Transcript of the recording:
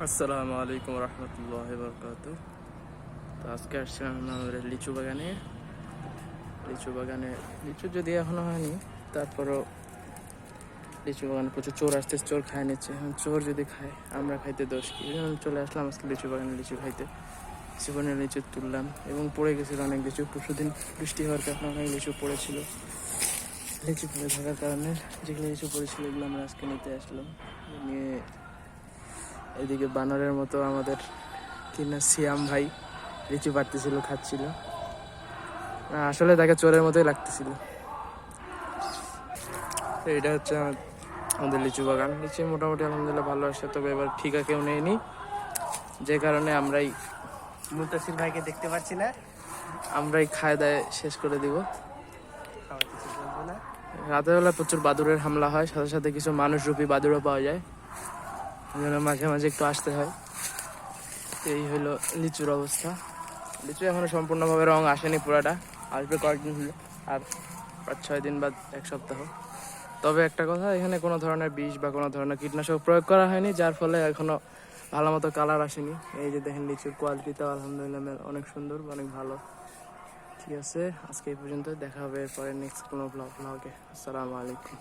আসসালামু আলাইকুম রহমতুল্লাহ বরকাত। তো আজকে আসছিলাম আমাদের লিচু বাগানে লিচু যদি এখনো হয়নি, তারপরও লিচু বাগানে প্রচুর চোর আসতেছে, চোর খায় নিচ্ছে। এখন চোর যদি খায়, আমরা খাইতে দোষ কি? এই জন্য চলে আসলাম আজকে লিচু বাগানে লিচু খাইতে। জীবনে লিচু তুললাম এবং পড়ে গেছিলো অনেক লিচু। পরশুদিন বৃষ্টি হওয়ার কারণে অনেক লিচু পড়েছিল। লিচু পড়ে থাকার কারণে যেগুলো লিচু পড়েছিল এগুলো আমরা আজকে নিতে আসলাম। নিয়ে এদিকে বানরের মতো আমাদের কিনা সিয়াম ভাই লিচু পাড়তেছিল, খাচ্ছিল। আসলে তাকে চোরের মতোই লাগতেছিল। তো এটা হচ্ছে আমাদের লিচু বাগান। লিচু মোটামুটি আলহামদুলিল্লাহ ভালো আসে, তবে এবার ঠিকা কেউ নেয়নি, যে কারণে মুতাসির ভাইকে দেখতে পাচ্ছি না। আমরাই খায় দায় শেষ করে দিব। খাওয়া কিছু বলবো না। রাতের বেলা প্রচুর বাদুড়ের হামলা হয়, সাথে সাথে কিছু মানুষরূপী বাদুড়ও পাওয়া যায়, এই জন্য মাঝে মাঝে একটু আসতে হয়। এই হলো লিচুর অবস্থা। লিচু এখনো সম্পূর্ণভাবে রং আসেনি, পুরাটা আসবে কয়েকদিন হলো, আর 5-6 দিন বা এক সপ্তাহ। তবে একটা কথা, এখানে কোনো ধরনের বিষ বা কোনো ধরনের কীটনাশক প্রয়োগ করা হয়নি, যার ফলে এখনো ভালো মতো কালার আসেনি। এই যে দেখেন লিচুর কোয়ালিটিটাও আলহামদুলিল্লাহ অনেক সুন্দর, অনেক ভালো। ঠিক আছে, আজকে এই পর্যন্ত, দেখা হবে এরপরে নেক্সট কোনো ব্লগে। আসসালামু আলাইকুম।